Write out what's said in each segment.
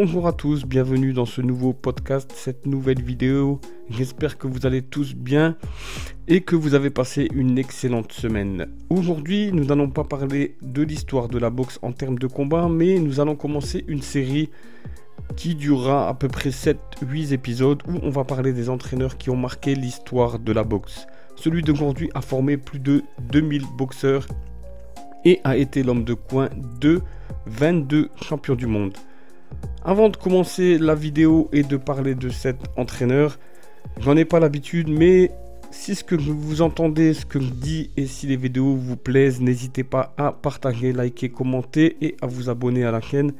Bonjour à tous, bienvenue dans ce nouveau podcast, cette nouvelle vidéo. J'espère que vous allez tous bien et que vous avez passé une excellente semaine. Aujourd'hui, nous n'allons pas parler de l'histoire de la boxe en termes de combat, mais nous allons commencer une série qui durera à peu près 7-8 épisodes où on va parler des entraîneurs qui ont marqué l'histoire de la boxe. Celui d'aujourd'hui a formé plus de 2000 boxeurs et a été l'homme de coin de 22 champions du monde. Avant de commencer la vidéo et de parler de cet entraîneur, j'en ai pas l'habitude, mais si ce que vous entendez, ce que je dis et si les vidéos vous plaisent, n'hésitez pas à partager, liker, commenter et à vous abonner à la chaîne.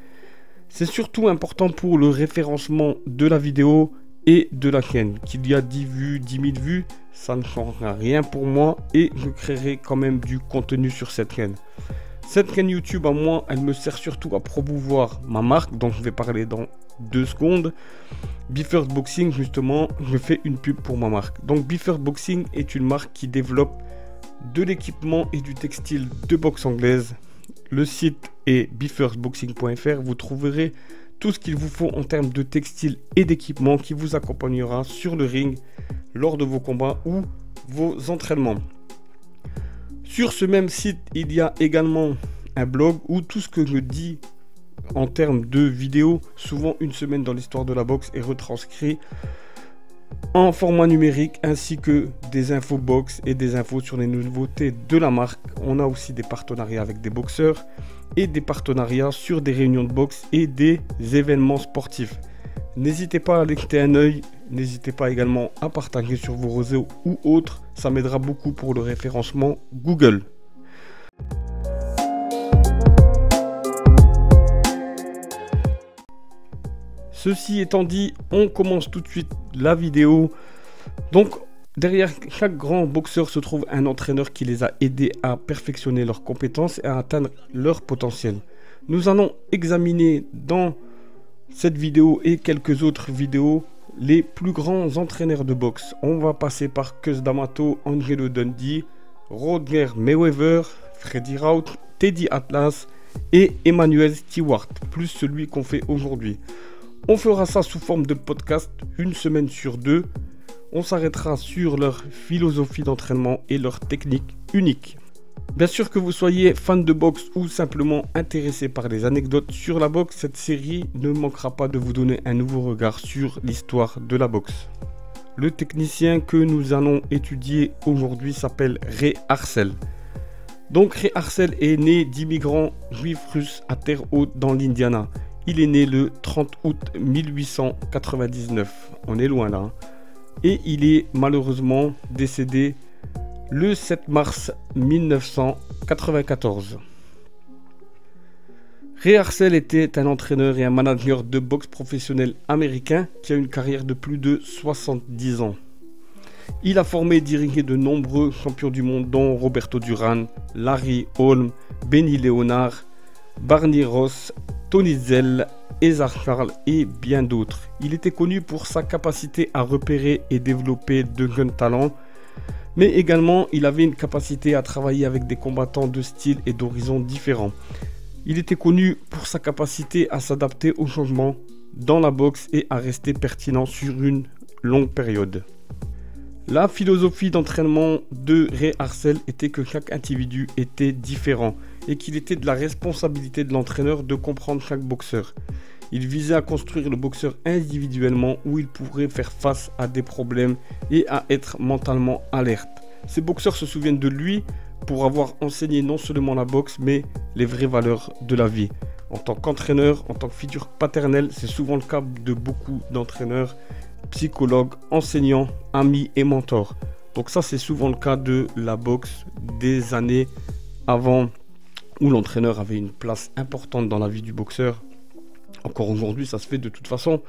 C'est surtout important pour le référencement de la vidéo et de la chaîne. Qu'il y a 10 vues, 10 000 vues, ça ne changera rien pour moi et je créerai quand même du contenu sur cette chaîne. Cette chaîne YouTube à moi, elle me sert surtout à promouvoir ma marque, dont je vais parler dans 2 secondes. BeFirst Boxing, justement, je fais une pub pour ma marque. Donc BeFirst Boxing est une marque qui développe de l'équipement et du textile de boxe anglaise. Le site est befirstboxing.fr. Vous trouverez tout ce qu'il vous faut en termes de textile et d'équipement qui vous accompagnera sur le ring lors de vos combats ou vos entraînements. Sur ce même site, il y a également un blog où tout ce que je dis en termes de vidéos, souvent une semaine dans l'histoire de la boxe, est retranscrit en format numérique, ainsi que des infos box et des infos sur les nouveautés de la marque. On a aussi des partenariats avec des boxeurs et des partenariats sur des réunions de boxe et des événements sportifs. N'hésitez pas à aller jeter un œil, n'hésitez pas également à partager sur vos réseaux ou autres, ça m'aidera beaucoup pour le référencement Google. Ceci étant dit, on commence tout de suite la vidéo. Donc derrière chaque grand boxeur se trouve un entraîneur qui les a aidés à perfectionner leurs compétences et à atteindre leur potentiel. Nous allons examiner dans cette vidéo et quelques autres vidéos les plus grands entraîneurs de boxe. On va passer par Cus D'Amato, Angelo Dundee, Roger Mayweather, Freddie Rout, Teddy Atlas et Emmanuel Stewart, plus celui qu'on fait aujourd'hui. On fera ça sous forme de podcast, une semaine sur 2. On s'arrêtera sur leur philosophie d'entraînement et leur technique unique. Bien sûr que vous soyez fan de boxe ou simplement intéressé par les anecdotes sur la boxe, cette série ne manquera pas de vous donner un nouveau regard sur l'histoire de la boxe. Le technicien que nous allons étudier aujourd'hui s'appelle Ray Harcel. Donc Ray Harcel est né d'immigrants juifs russes à Terre Haute dans l'Indiana. Il est né le 30 août 1899, on est loin là, hein. Et il est malheureusement décédé le 7 mars 1994. Ray Harcel était un entraîneur et un manager de boxe professionnel américain qui a une carrière de plus de 70 ans. Il a formé et dirigé de nombreux champions du monde dont Roberto Duran, Larry Holm, Benny Leonard, Barney Ross, Tony Zell, Ezar Karl et bien d'autres. Il était connu pour sa capacité à repérer et développer de jeunes talents, mais également il avait une capacité à travailler avec des combattants de styles et d'horizons différents. Il était connu pour sa capacité à s'adapter aux changements dans la boxe et à rester pertinent sur une longue période. La philosophie d'entraînement de Ray Harcel était que chaque individu était différent et qu'il était de la responsabilité de l'entraîneur de comprendre chaque boxeur. Il visait à construire le boxeur individuellement où il pourrait faire face à des problèmes et à être mentalement alerte. Ces boxeurs se souviennent de lui pour avoir enseigné non seulement la boxe mais les vraies valeurs de la vie. En tant qu'entraîneur, en tant que figure paternelle, c'est souvent le cas de beaucoup d'entraîneurs, psychologues, enseignants, amis et mentors. Donc ça c'est souvent le cas de la boxe des années avant où l'entraîneur avait une place importante dans la vie du boxeur. Encore aujourd'hui ça se fait de toute façon,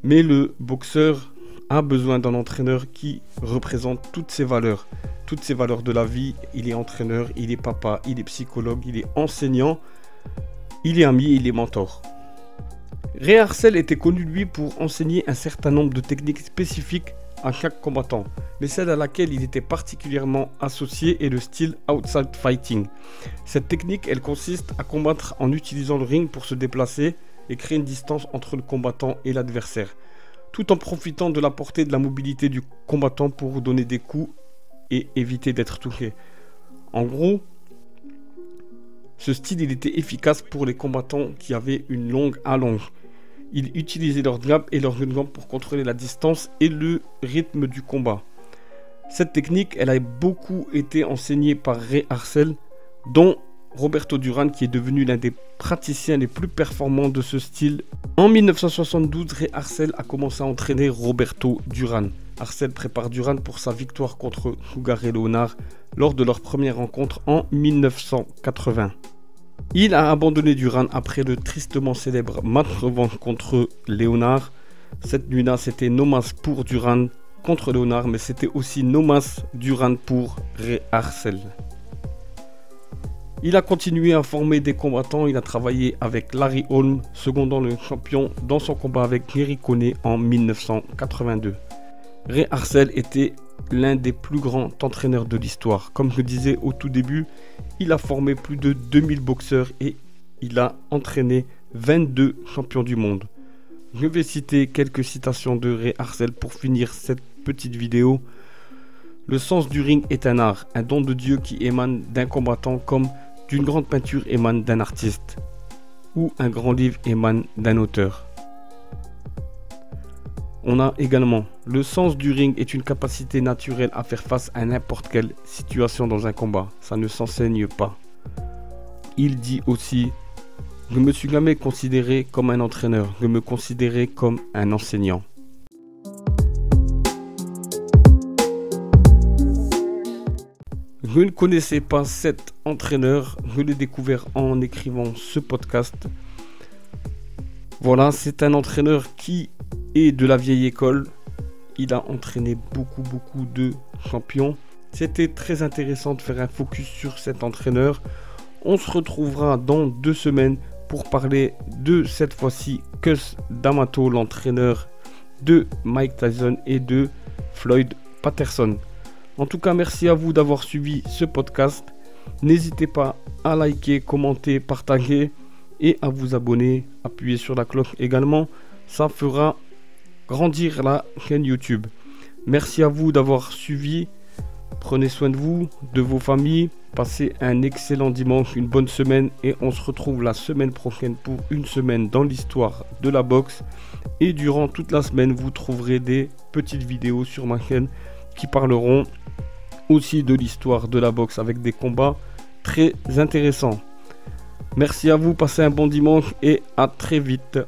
mais le boxeur a besoin d'un entraîneur qui représente toutes ces valeurs de la vie. Il est entraîneur, il est papa, il est psychologue, il est enseignant, il est ami, il est mentor. Ray Harcel était connu lui pour enseigner un certain nombre de techniques spécifiques à chaque combattant, mais celle à laquelle il était particulièrement associé est le style outside fighting. Cette technique, elle consiste à combattre en utilisant le ring pour se déplacer et créer une distance entre le combattant et l'adversaire, tout en profitant de la portée et de la mobilité du combattant pour donner des coups et éviter d'être touché. En gros, ce style il était efficace pour les combattants qui avaient une longue allonge. Ils utilisaient leur jab et leur gun pour contrôler la distance et le rythme du combat. Cette technique, elle a beaucoup été enseignée par Ray Harcel, dont Roberto Duran, qui est devenu l'un des praticiens les plus performants de ce style. En 1972, Ray Harcel a commencé à entraîner Roberto Duran. Harcel prépare Duran pour sa victoire contre Sugar Ray Leonard lors de leur première rencontre en 1980. Il a abandonné Duran après le tristement célèbre match revanche contre Leonard. Cette nuit-là, c'était no mas pour Duran contre Leonard, mais c'était aussi no mas Duran pour Ray Harcel. Il a continué à former des combattants, il a travaillé avec Larry Holm, secondant le champion dans son combat avec Gary Coney en 1982. Ray Harcel était l'un des plus grands entraîneurs de l'histoire. Comme je disais au tout début, il a formé plus de 2000 boxeurs et il a entraîné 22 champions du monde. Je vais citer quelques citations de Ray Harcel pour finir cette petite vidéo. Le sens du ring est un art, un don de Dieu qui émane d'un combattant comme d'une grande peinture émane d'un artiste ou un grand livre émane d'un auteur. On a également le sens du ring est une capacité naturelle à faire face à n'importe quelle situation dans un combat. Ça ne s'enseigne pas. Il dit aussi: je ne me suis jamais considéré comme un entraîneur, je me considérais comme un enseignant. Je ne connaissais pas cet entraîneur, je l'ai découvert en écrivant ce podcast. Voilà, c'est un entraîneur qui est de la vieille école. Il a entraîné beaucoup de champions. C'était très intéressant de faire un focus sur cet entraîneur. On se retrouvera dans 2 semaines pour parler de cette fois-ci Cus D'Amato, l'entraîneur de Mike Tyson et de Floyd Patterson. En tout cas, merci à vous d'avoir suivi ce podcast. N'hésitez pas à liker, commenter, partager et à vous abonner, appuyer sur la cloche également. Ça fera grandir la chaîne YouTube. Merci à vous d'avoir suivi. Prenez soin de vous, de vos familles. Passez un excellent dimanche, une bonne semaine et on se retrouve la semaine prochaine pour une semaine dans l'histoire de la boxe. Et durant toute la semaine, vous trouverez des petites vidéos sur ma chaîne qui parleront aussi de l'histoire de la boxe avec des combats très intéressants. Merci à vous, passez un bon dimanche et à très vite.